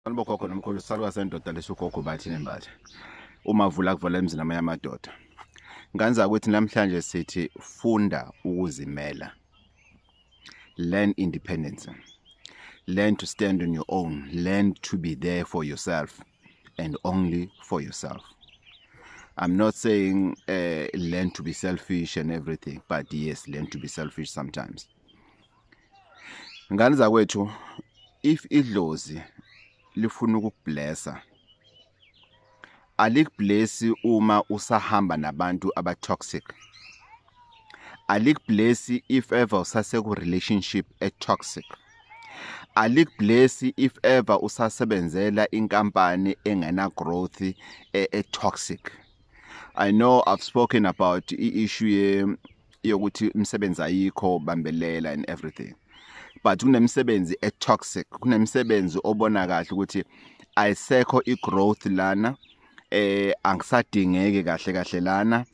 Anibokho nomkhulu salwa sendoda lesugogo Bathini Mbatha. Uma vula kuvala emzini nama yamadoda. Nganza ukuthi namhlanje sithi funda ukuzimela. Learn independence. Learn to stand on your own. Learn to be there for yourself and only for yourself. I'm not saying learn to be selfish and everything, but yes, learn to be selfish sometimes. Nganza kwethu, if idlozi lifuna ukublessa, alikblessi uma usahamba nabantu abatoxic. Alikblessi if ever usase ku relationship toxic. Alikblessi if ever usasebenzela inkampani engena growth toxic. I know I've spoken about the issue yokuthi umsebenzi ayikho bambelela and everything. But kunemsebenzi toxic, kunemsebenzi obona kahle ukuthi ayisekho growth lana, angisadingeke kahle lana,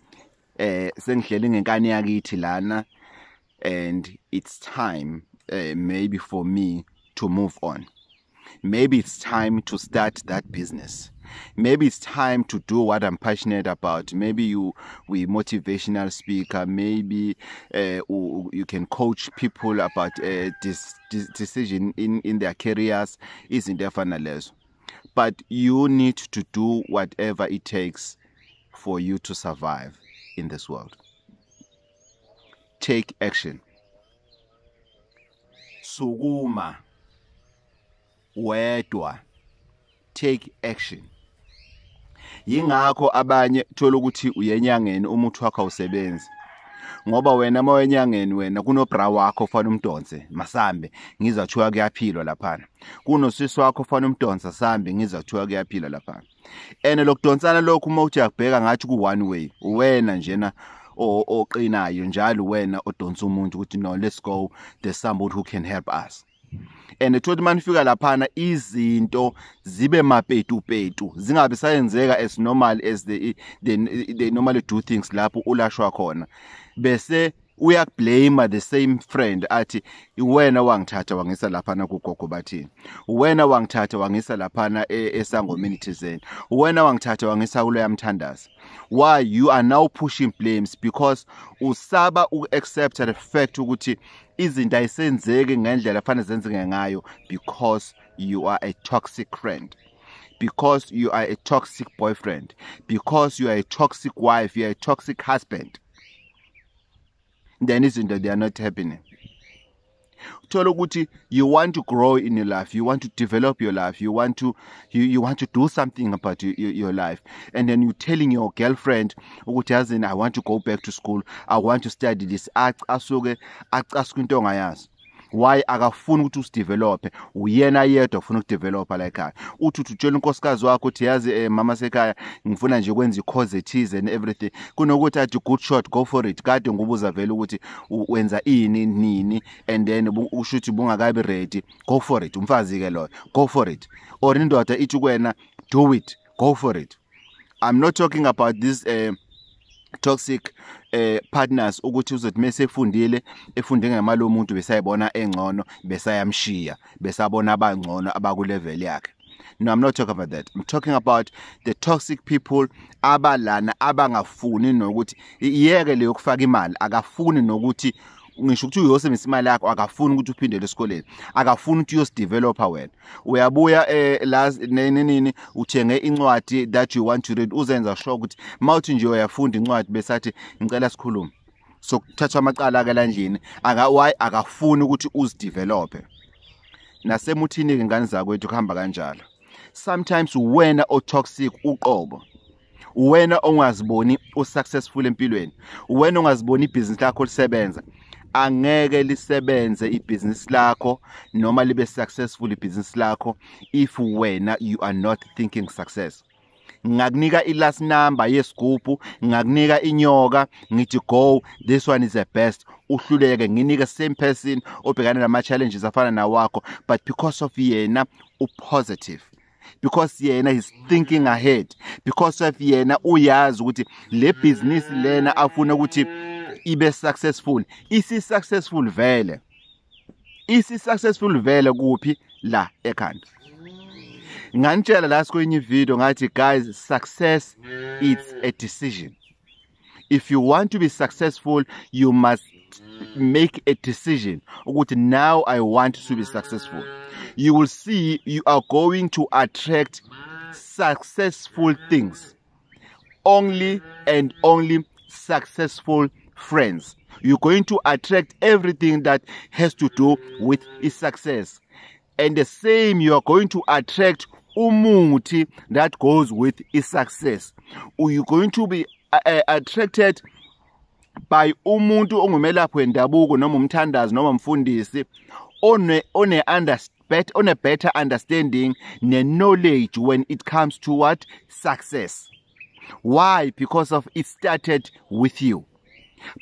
sengihleli ngenkani yakithi lana, and it's time maybe for me to move on. Maybe it's time to start that business. Maybe it's time to do what I'm passionate about. Maybe we motivational speaker. Maybe you can coach people about this decision in their careers. Isn't definitely. But you need to do whatever it takes for you to survive in this world. Take action. Sukuma. Wedwa. Take action. Yingakho abanye thola ukuthi uyenyangeni umuntu wakho awusebenzi. Ngoba wena mawenyangeni wena kunobra wakho ufana umdonse masambe ngizathiwa kuyaphilwa laphana. Kunosisi wakho ufana umdonsa sambe ngizathiwa kuyaphilwa laphana. Ene lokudonsana lokho uma uthi yakubheka ngathi ku one way. Wena njena oqinayo njalo wena odonsa umuntu ukuthi no, let's go, there's somebody who can help us. And thothi manifika laphana izinto zibe mapetu zingabe sayenzeka as normal as they normally do things lapho ulashwa khona, bese uyakublame the same friend athi wena wangithatha wangisa laphana ku Gogo Bathini, wena wangithatha wangisa laphana esangomeni thizeni, wena wangithatha wangisa kulo yamthandaza. Why you are now pushing blames? Because usaba accept the fact ukuthi izinto ayisenzeke ngendlela fanele zenzeke ngayo, because you are a toxic friend, because you are a toxic boyfriend, because you are a toxic wife, you are a toxic husband. Then izinto they are not happening. Thola ukuthi you want to grow in your life, you want to develop your life, you want to do something about your life, and then you telling your girlfriend ukuthi yazini I want to go back to school, I want to study this, asuke acaska into ongayazi. Why akafuni ukuthi usidevelop? Uyena yedwa ufuna ukudevelopa la ekhaya. Uthi utshela unkosikazi wakho uthi yazi mama sekhaya ngifuna nje ukwenza i-course ethize and everything. Kunokuthi athi good shot, go for it. Kade ngubuza vele ukuthi wenza ini nini, and then ushuthi bungakabi ready, go for it. Umfazi ke loyo, go for it. Or indoda ithi kuwena do it, go for it. I'm not talking about this toxic partners ukuthi uzothi mase efunde ngemali umuntu besayibona engcono besayamshiya besabona abangcono abaku level yakhe. No, I'm not talking about that. I'm talking about the toxic people abalana abangafuni nokuthi iyeke leyo kufaka imali, akafuni nokuthi ngisho ukuthi uyosebenzisa imali yakho, akafuni ukuthi uphindele esikoleni, akafuni ukuthi uyosidevelopa wena. Uyabuya nini uthenge incwadi that you want to read, uzenza sure ukuthi mawuthi nje uyafunda incwadi besathi ngicela sikhulume. So kuthatha amacala ke landlini akafuni ukuthi uzidevelope. Nasemuthini ke ngane zakwethu kuhamba kanjalo. Sometimes wena o toxic uqobo, wena ongaziboni usuccessful empilweni, wena ongaziboni ibusiness lakho lisebenza, angeke lisebenze ibusiness lakho noma libe successful ibusiness lakho if wena you are not thinking success. Ngakunika i-last number yesigubhu, ngakunika inyoka, ngithi go, this one is the best, uhluleke nginika same person obhekana nama challenges afana nawakho, but because of yena upositive, because yena is thinking ahead, because of yena uyazi ukuthi le business lena afuna ukuthi ibe successful, successful vele kuphi la ekhanda. Nganitshela last kwenye video ngathi guys, success it's a decision. If you want to be successful, you must make a decision. Now I want to be successful. You will see you are going to attract successful things. Only and only successful friends. You're going to attract everything that has to do with success. And the same, you are going to attract umuti that goes with success. You're going to be attracted by umuntu ongumelaphi wendabuko noma umthandazi noma umfundisi on a better understanding knowledge when it comes to what? Success. Why? Because of it started with you.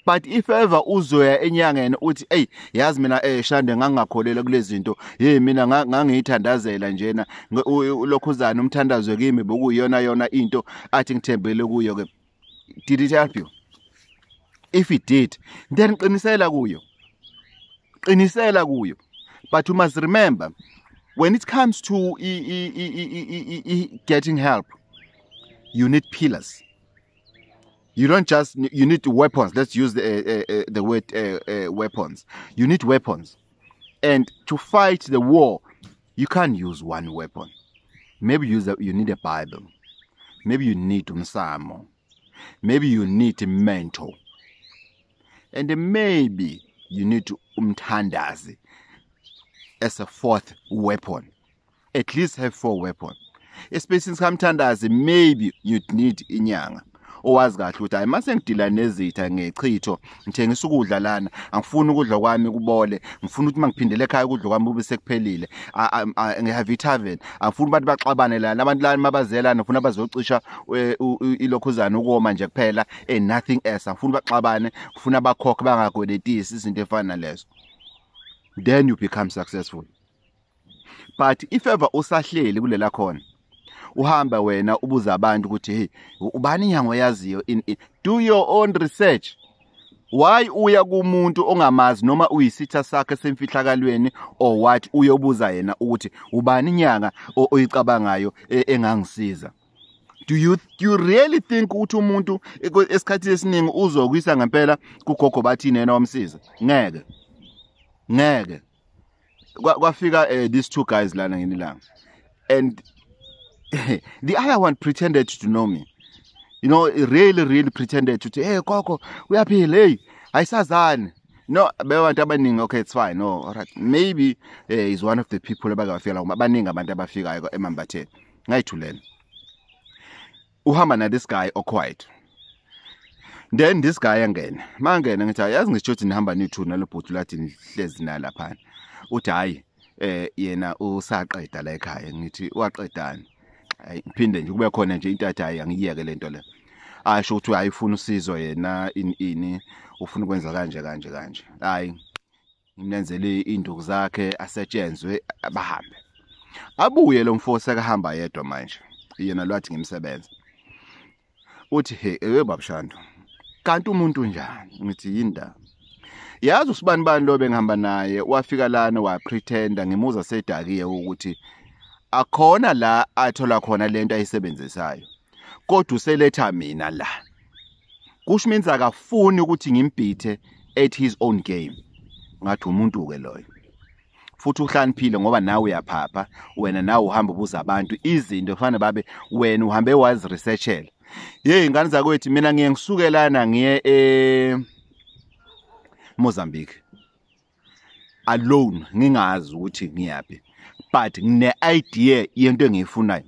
But if ever uzoya enyangeni uthi hey yazi mina Shande ngangakholela kulezi zinto mina ngangiyithandazela njena lokhuzana umthandazo kimi bokuyiyona into athi ngithembele kuyo ke, did it help you? If it did, then qinisela kuyo. But you must remember, when it comes to getting help, you need pillars. You don't just, you need weapons. Let's use the word weapons. You need weapons. And to fight the war, you can't use one weapon. Maybe you need a Bible. Maybe you need umsamo. Maybe you need a mentor. And maybe you need umthandazi as a fourth weapon. At least have 4 weapons. Especially kamthandazi, maybe you need inyanga. Owazi kahle ukuthi hayi mase ngidila nezitha ngechitho ngithengisa ukudla lana angifuni ukudla kwami kubole ngifuna ukuthi mangiphindele ekhaya ukudla kwami kube sekuphelile ngihave itavern angifuni abantu baxabane lana abantu lana mabazelana ngifuna bazocisha ilokhuzana ukoma nje kuphela nothing else angifuni baxabane ngifuna abakhokhe bangagwedetisi izinto efana lezo. Then you become successful. But if ever usahleli kulela khona uhamba wena ubuza abantu ukuthi hey ubani inyango yaziyo, do your own research. Why uya kumuntu ongamazi noma uyisitha sakhe semfihlakalweni or what uyobuza yena ukuthi ubani inyanga oyicabangayo engangisiza? Do you really think ukuthi umuntu esikhathi esiningi uzokwisa ngempela kuGogo Bathini yena wamsiza? Ngeke. Kwafika these 2 guys lana ngenilanga, and the other one pretended to know me. You know, really pretended to say, hey, Gogo, we are hey, ayisazani. No, bewantu abaningi, okay, it's fine. No, all right. Maybe he's one of the people abangafika la abaningi abantu abafikayo eMambatheni. Ngayithulela. Uhamba na this guy or quiet. Then this guy angena. Mangena ngithi yazi ngisho ukuthi nihamba ni2 nalobhuti lathi nihlezi na lapha. Uthi hayi yena usaqeda la ekhaya. Ngithi waqedani? Phinde nje kube khona nje into athi hayi angiyeke lento le. Asho ukuthi ayifuna usizo yena ini ufuna ukwenza kanje. Hayi ngimenzele induku zakhe asetshenzwe bahambe. Abuye lo mfosi akahamba yedwa manje. Yena lwathi ngimsebenza. Uthi hey babashando. Kanti umuntu njani? Ngithi yinda. Yazi usibani lo bengihamba naye wafika lana wa pretenda ngimuza sedakiye ukuthi akhona la athola khona lento ayisebenzisayo. Kodwa useletha mina la. Kusho means akafuni ukuthi ngimbithe at his own game. Ngathi umuntu ke loyo. Futhi uhlaniphile ngoba nawe uyaphapha, wena nawe uhamba ubuza abantu izinto fana babe wena uhambe wazi researchela. Ingane zakwethu mina ngiyengisukelana ngiye Mozambique. Alone ngingazi ukuthi ngiyaphi. But ngine idea yento engiyifunayo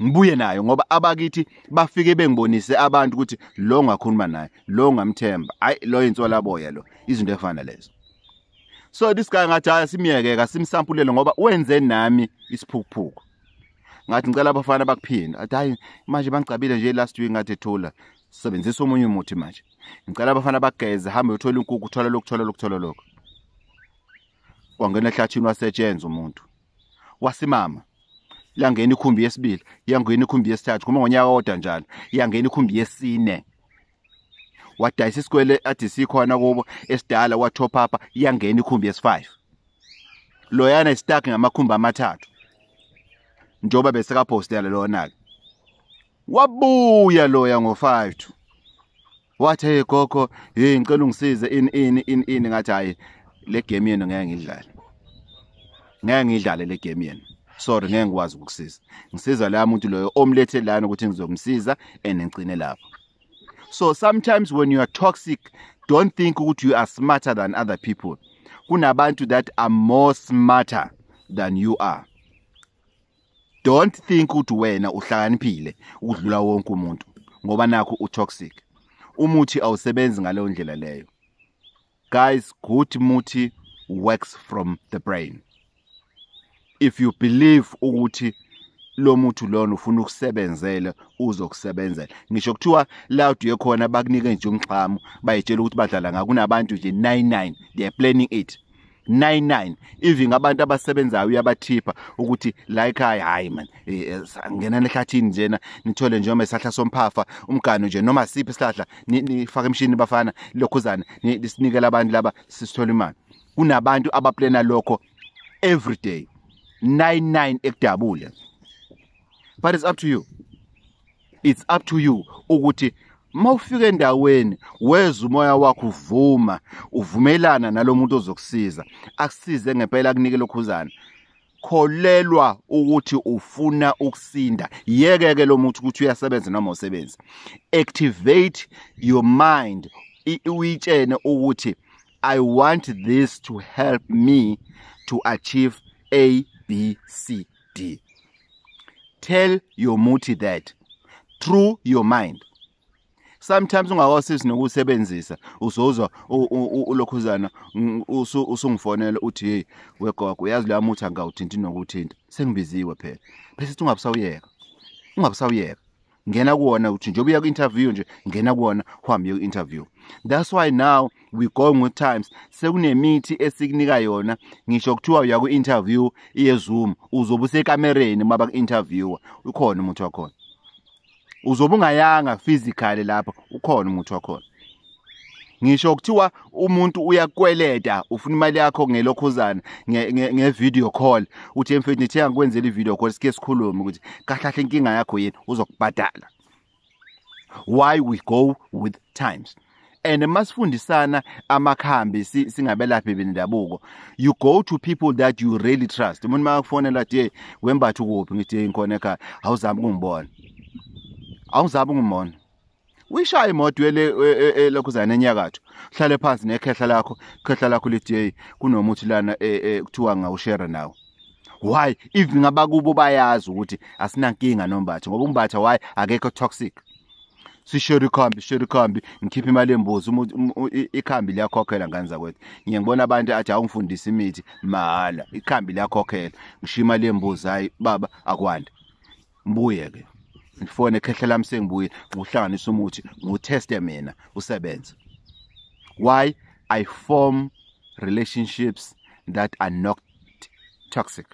ngibuye nayo ngoba abakithi bafike bengibonise abantu ukuthi lo ngakhuluma naye, lo ngamthemba, hayi lo inswala boya lo, izinto efana lezo. So this guy ngathi asimiyekeka simsampulele ngoba wenze nami isiphukuphuku. Ngathi ngicela abafana bakuphinda. Athi hayi manje bangicabile nje last week ngathi thola sebenzisa omunye umuthi manje. Ngicela abafana bageze hambe uthola inkukhu uthola lokho. Wangena ehlathini wasetshenzwa umuntu. Wasimama. Yangena ikhumbi yesibili, yangena ikhumbi yesithathu, kuma ngonyaka odwa njalo. Yangena ikhumbi yesine. Wadayisa isikwele athi sikhona kubo esidala wa top up, yangena ikhumbi yesi5. loyana istuck ngamakhumba amathathu njoba bese ka postela lona ke wabuya loya ngo5 2 wathi hey gogo hey ngicela ungisize in ngathi hayi le game yenu ngeke ngidlale le game yenu sorry ngeke ngikwazi ukukusiza ngisiza la umuntu loyo omlethe lana ukuthi ngizomsiza ngicine lapho. So sometimes when you are toxic, don't think ukuthi you are smarter than other people. Kunabantu that are more smarter than you are. Don't think ukuthi wena uhlakaniphile ukudlula wonke umuntu ngoba nakho utoxic. Umuthi awusebenzi ngaleyo ndlela leyo. Guys, good muthi works from the brain. If you believe ukuthi lo muntu lona ufuna ukusebenzela uzokusebenzela. Ngisho kuthiwa la uduye khona bakunike nje umxhamo bayitshela ukuthi badlala ngakho kunabantu nje 99 they are planning it 99 even abantu abasebenzayo uyabathipha ukuthi la ekhaya hayi man ngena nehlathini njena nithole nje noma isahla somphafa umgano nje noma siphi isihlahla nifaka emshini bafana lokhuzana sinikela abantu laba sisithola imali. Kunabantu abaplana lokho every day 99 ekudabule. But it's up to you. It's up to you ukuthi mawufika endaweni weza umoya wakho uvuma uvumelana nalomuntu ozokusiza akusize ngempela akunike lokhuzana kholelwa ukuthi ufuna ukusinda yeke lo muntu ukuthi uyasebenza noma usebenza. Activate your mind uyitshene ukuthi I want this to help me to achieve A, B, C, D. Tell your muthi that through your mind. Sometimes ungakwazi nokusebenzisa uzozwa ulokhuzana usungifonela uthi hey wegogo uyazi la muthi angawuthinti nokuthinta sengibiziwe phela bese ungabusawuyeka ngena kuona uthi njobe uya ku-interview nje ngena kuona uhambe ku-interview. That's why now we going with times sekunemithi esikunika yona ngisho kuthiwa uya ku-interview ye-Zoom uzobe usekamereni maba ku-interviewer ukhona umuntu wakhona uzobe ungayanga physically lapha ukhona umuntu wakhona. Ngisho kuthiwa umuntu uyakweleta ufuna imali yakho ngelokhuzana nge-video call uthi mfethu nithenga ngikwenzela i-video call sike sikhulume ukuthi kahle inkinga yakho yini uzokubhadala. Why we go with times. And masifundisana amakhambi singabelaphi bendabuko you go to people that you really trust. Umuntu makakufonela athi wembatha ukuphi ngithi ngikhona ekhaya awuzami ungibona uyishaya imoto lokhuzana enyakatho hlale phansi nekhehla lakho lithi kunomuthi lana kuthiwa ngawushare nawo. Why? If ngabakubo bayazi ukuthi asinankinga nombatha ngoba umbatha why akekho toxic. Sishore ikhambi ngikhipha imali embuzi ikhambi liyakhokhela nganza kwethu. Ngiyangibona abantu athi awungifundisa imithi mahala ikhambi liyakhokhela ngisho imali embuzi hayi baba akwanda mbuye ke ngifone ekhehla lami sengibuye ngohlanganisa umuthi nguteste mina usebenza. Why? I form relationships that are not toxic,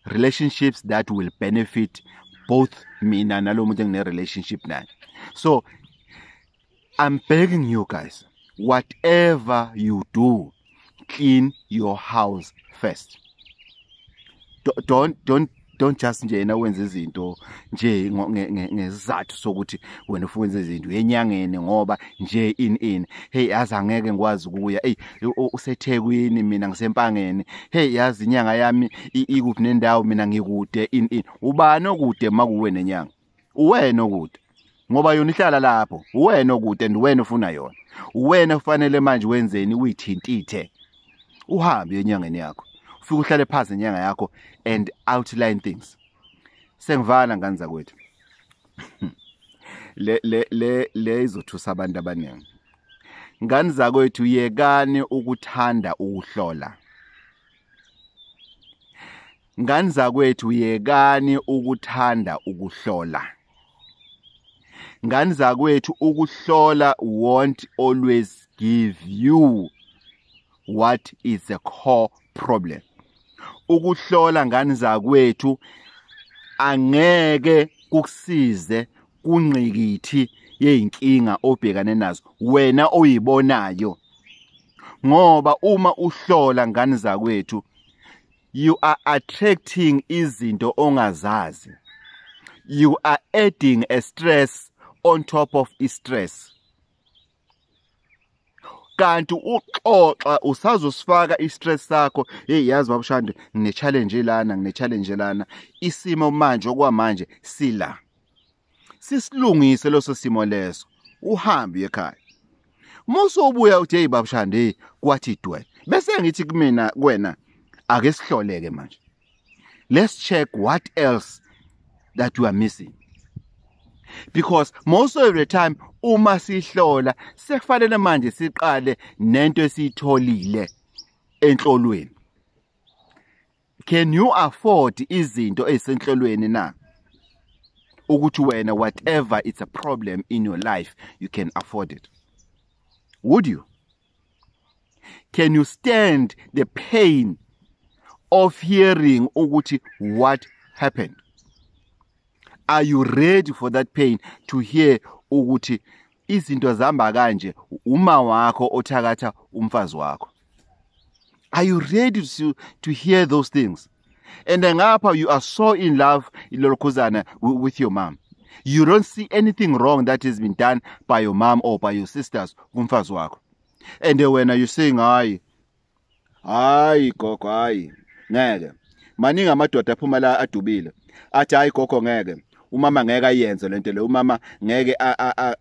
relationships that will benefit both mina nalo muntu engine relationship naye. So I'm begging you guys, whatever you do, clean your house first. Don't just nje na wenza izinto nje ngesizathu sokuthi wena ufuna ukwenza izinto enyangeni ngoba nje hey yazi angeke ngikwazi ukuya hey usethekwini mina ngisempangeni hey yazi inyanga yami ikuphi nendawo mina ngikude ubani okude makuwe nenyanga uwena okude ngoba yona ihlala lapho uwena okude and wena ufuna yona uwena ufanele manje wenzeni uyithintithe uhambe enyangeni yakho ufike uhlale phansi enyanga yakho and outline things. Sengivala nganza kwethu le izothusa abantu abaningi. Ngani zakwethu yekani ukuthanda ukuhlola. Ngani zakwethu yekani ukuthanda ukuhlola. Ngani zakwethu ukuhlola won't always give you what is the core problem. Ukuhlola ngani zakwethu angeke kukusize kunqikithi yeinkinga obhekane nazo wena oyibonayo ngoba uma uhlola ngani zakwethu you are attracting izinto ongazazi. You are adding a stress on top of stress. Kanti uxoxa usazosifaka istress sakho, hey yazi babushande ngine challenge lana, isimo manje okwamanje sila. Sisilungise leso simo leso, uhambe ekhaya. Muso ubuya uthi hey babushande kwathi dwe. Bese ngithi kumina kwena ake sihloleke manje. Let's check what else that we are missing. Because most of the time uma sihlola sekufanele manje siqale nento esitholile enhlolweni. Can you afford izinto ezisenhlolweni na? Ukuthi wena whatever it's a problem in your life you can afford it. Would you? Can you stand the pain of hearing ukuthi what happened? Are you ready for that pain to hear ukuthi izinto zihamba kanje uma wakho othakatha umfazi wakho? Are you ready to hear those things? And then ngapha you are so in love with your mom. You don't see anything wrong that has been done by your mom or by your sisters kumfazi wakho. And then when you saying hayi gogo hayi ngeke. Maningi amadoda aphuma la adubile. Athi hayi gogo ngeke. Umama ngeke ayenze lento le. Umama ngeke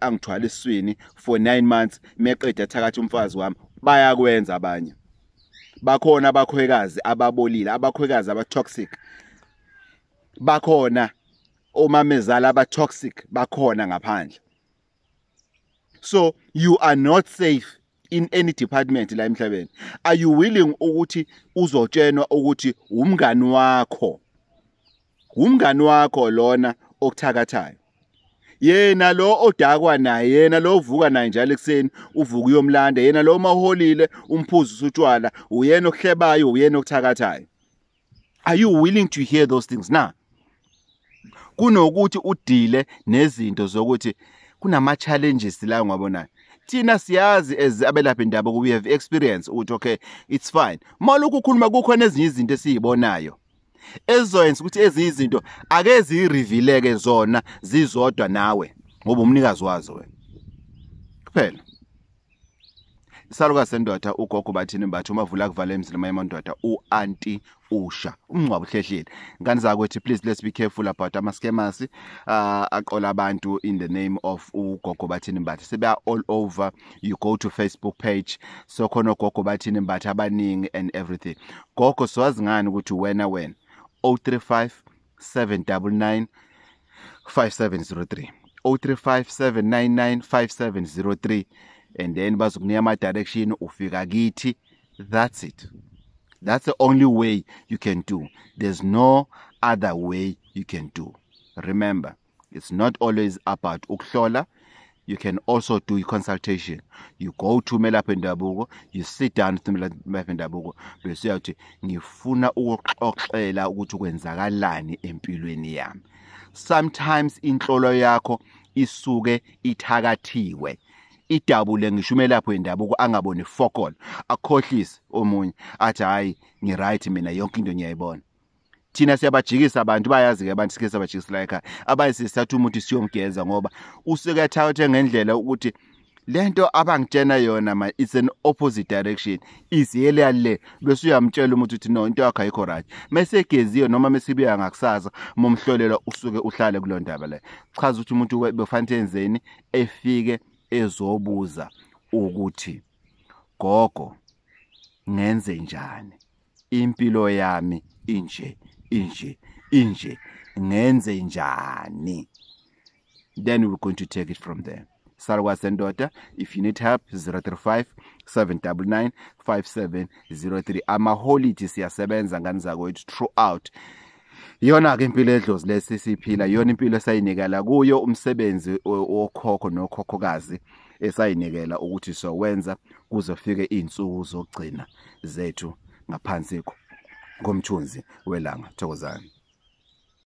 angithwala iswini for 9 months meqeda thakatha umfazi wami. Bayakwenza abanye. Bakhona abakhwekazi ababolile, abakhwekazi abatoxic. Bakhona omamezala abatoxic bakhona ngaphandle. So you are not safe in any department la emhlabeni. Are you willing ukuthi uzotshenwa ukuthi umngani wakho lona okuthakathayo? Yena lo odakwa naye, yena lo uvuka naye njalo ekseni uvuka uyomlanda, yena lo maholile umphuza usutshwala, uyena okuhlebayo, uyena okuthakathayo. Are you willing to hear those things na? Kunokuthi udile nezinto zokuthi kunama challenges la ungabonayo. Thina siyazi as abelaphi indaba we have experience ukuthi okay it's fine. Malokhu ukhuluma kukhona ezinye izinto esizibonayo ezoyenza ukuthi ezinye izinto ake zirevealeke zona zizodwa nawe ngoba umnikazi wazo wena kuphela. Isalukazi sendoda uGogo Bathini Mbatha Mavula Mzimela Area u-Auntie Usha umncwabu hlehlile. Ngani zakwethi please let's be careful about ama scammers aqola abantu in the name of uGogo Bathini Mbatha. Sebeya all over. You go to Facebook page so khona uGogo Bathini Mbatha abaningi and everything. Gogo swazi ngani ukuthi wena 035 799 5703 035 799 5703 and then bazokunika ama direction ufika kithi. That's it. That's the only way you can do. There's no other way you can do. Remember, it's not always about ukuhlola. You can also do consultation. You go to Melaphi Ndabuko, you sit down to Melaphi Ndabuko, bese uyathi ngifuna ukuxoxela ukuthi kwenzakalani empilweni yami. Sometimes inhlolo yakho isuke ithakathiwe. Idabule ngisho Melaphi Ndabuko angaboni fokol, akhohlise omunye athi hayi ngi right mina yonke into ngiyayibona. Thina siyabajikisa abantu bayazi ke abantu sike sabajikisela ekhaya. Abayisithatha umuntu siyomgeza ngoba usuke thathe ngendlela ukuthi lento abangitshena yona it's an opposite direction. Iziyele le bese uyamtshela umuntu uthi no into yakho ayikho right. Mase geziyo noma mesibuya ngakusasa momhlolela usuke uhlale kuloo ndaba le. Chaza ukuthi umuntu befanele enzeni efike ezobuza ukuthi gogo ngenze njani impilo yami inje ngenze njani. Then we're going to take it from there. Sarwa Sendoda, if you need help 035 799 5703. Ama holidays siyasebenza ngani zakwethu throughout. Yona ke impilo edlozi lesisiphila, yona impilo esayinikela kuyo umsebenzi okhokho nokhokhokazi esayinikela ukuthi sowenza kuzofike izinsuku zokugcina zethu ngaphansi komthunzi welanga. Thokozani.